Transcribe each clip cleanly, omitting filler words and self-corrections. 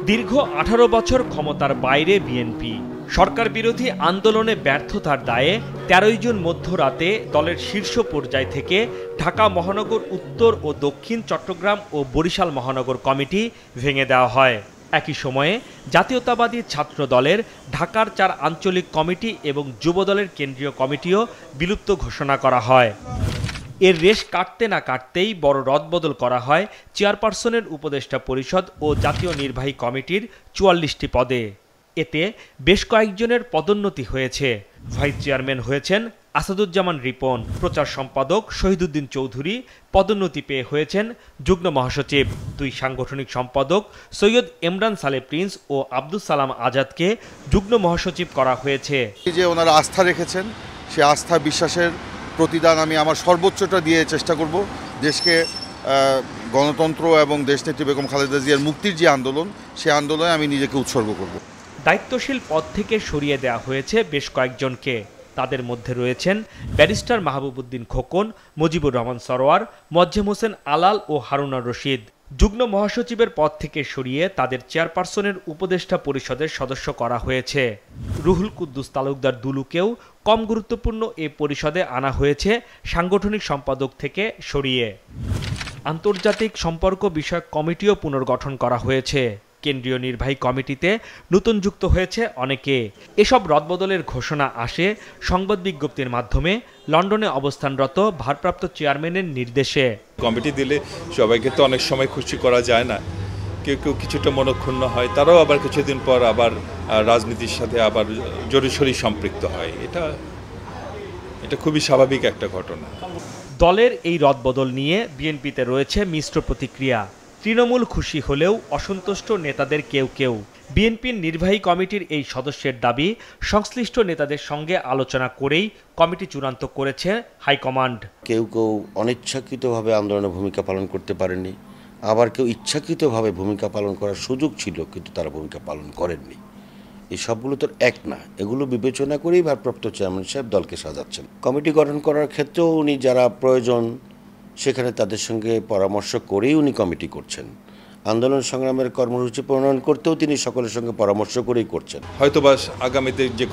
দীর্ঘ ১৮ বছর ক্ষমতার বাইরে বিএনপি সরকার বিরোধী আন্দোলনে ব্যর্থতার দায়ে ১৩ জুন মধ্যরাতে দলের শীর্ষ পর্যায় থেকে ঢাকা মহানগর উত্তর ও দক্ষিণ চট্টগ্রাম ও বরিশাল মহানগর কমিটি ভেঙে দেওয়া হয়। একই সময়ে জাতীয়তাবাদী ছাত্র দলের ঢাকার ৪ আঞ্চলিক কমিটি এবং যুবদলের কেন্দ্রীয় কমিটিও বিলুপ্ত ঘোষণা করা হয়। এর রেশ কাটতে না কাটতেই বড় রদবদল করা হয় চেয়ারপারসনের উপদেষ্টা পরিষদ ও জাতীয় নির্বাহী কমিটির ৪৪টি পদে। এতে বেশ কয়েকজনের পদোন্নতি হয়েছে। ভাইস চেয়ারম্যান হয়েছেন আসাদুজ্জামান রিপন, প্রচার সম্পাদক শহীদুদ্দিন চৌধুরী পদোন্নতি পেয়ে হয়েছেন যুগ্ম মহাসচিব। ২ সাংগঠনিক সম্পাদক সৈয়দ ইমরান সালেহ প্রিন্স ও আব্দুস সালাম আজাদকে যুগ্ম মহাসচিব করা হয়েছে। যে ওনারা আস্থা রেখেছেন, সে আস্থা বিশ্বাসের প্রতিদান আমি আমার সর্বোচ্চটা দিয়ে চেষ্টা করব। দেশকে গণতন্ত্র এবং দেশনেত্রী বেগম খালেদা জিয়ার মুক্তির যে আন্দোলন, সে আন্দোলনে আমি নিজেকে উৎসর্গ করব। দায়িত্বশীল পদ থেকে সরিয়ে দেওয়া হয়েছে বেশ কয়েকজনকে। তাদের মধ্যে রয়েছেন ব্যারিস্টার মাহবুবউদ্দিন খোকন, মুজিবুর রহমান সরোয়ার, মোয়াজ্জেম হোসেন আলাল ও হারুনার রশিদ। যুগ্ম মহাসচিবের পদ থেকে সরিয়ে তাদের চেয়ারপারসনের উপদেষ্টা পরিষদের সদস্য করা হয়েছে। রুহুল কুদ্দুস তালুকদার দুলুকেও কম গুরুত্বপূর্ণ এ পরিষদে আনা হয়েছে সাংগঠনিক সম্পাদক থেকে সরিয়ে। আন্তর্জাতিক সম্পর্ক বিষয়ক কমিটিও পুনর্গঠন করা হয়েছে। কেন্দ্রীয় নির্বাহী কমিটিতে নতুন যুক্ত হয়েছে অনেকে। এসব রদবদলের ঘোষণা আসে সংবাদ বিজ্ঞপ্তির মাধ্যমে লন্ডনে অবস্থানরত ভারপ্রাপ্ত চেয়ারম্যানের নির্দেশে। কমিটি দিলে সবাইকে তো অনেক সময় খুশি করা যায় না, কেউ কেউ কিছুটা মনক্ষুণ্ণ হয়, তারাও আবার কিছুদিন পর আবার রাজনীতির সাথে আবার জোরেশোরে সম্পৃক্ত হয়। এটা খুবই স্বাভাবিক একটা ঘটনা। দলের এই রদবদল নিয়ে বিএনপিতে রয়েছে মিশ্র প্রতিক্রিয়া। তৃণমূল খুশি হলেও অসন্তুষ্ট নেতাদের কেউ কেউ। বিএনপির নির্বাহী কমিটির এই সদস্যের দাবি, সংশ্লিষ্ট নেতাদের সঙ্গে আলোচনা করেই কমিটি চূড়ান্ত করেছে হাইকমান্ড। কেউ কেউ অনিচ্ছাকৃতভাবে আন্দোলনে ভূমিকা পালন করতে পারেননি, আবার কেউ ইচ্ছাকৃতভাবে ভূমিকা পালন করার সুযোগ ছিল কিন্তু তারা ভূমিকা পালন করেননি। এই সবগুলো তো এক না, এগুলো বিবেচনা করেই ভারপ্রাপ্ত চেয়ারম্যান সাহেব দলকে সাজাচ্ছেন। কমিটি গঠন করার ক্ষেত্রেও উনি যারা প্রয়োজন সেখানে তাদের সঙ্গে পরামর্শ করেই উনি কমিটি করছেন। আন্দোলন সংগ্রামের কর্মসূচি প্রণয়ন করতেও তিনি সকলের সঙ্গে পরামর্শ করেই করছেন। হয়তোবা আগামীতে যে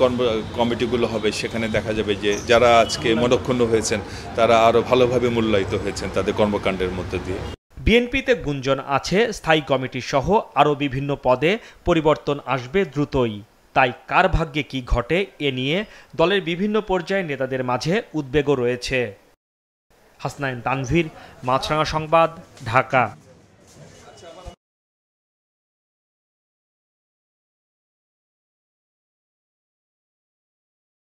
কমিটিগুলো হবে সেখানে দেখা যাবে যে যারা আজকে মনক্ষুণ্ণ হয়েছেন তারা আরও ভালোভাবে মূল্যায়িত হয়েছেন তাদের কর্মকাণ্ডের মধ্য দিয়ে। বিএনপিতে গুঞ্জন আছে স্থায়ী কমিটি সহ আরও বিভিন্ন পদে পরিবর্তন আসবে দ্রুতই। তাই কার ভাগ্যে কি ঘটে এ নিয়ে দলের বিভিন্ন পর্যায়ে নেতাদের মাঝে উদ্বেগও রয়েছে। হাসনাইন তানভীর, মাছরাঙা সংবাদ, ঢাকা।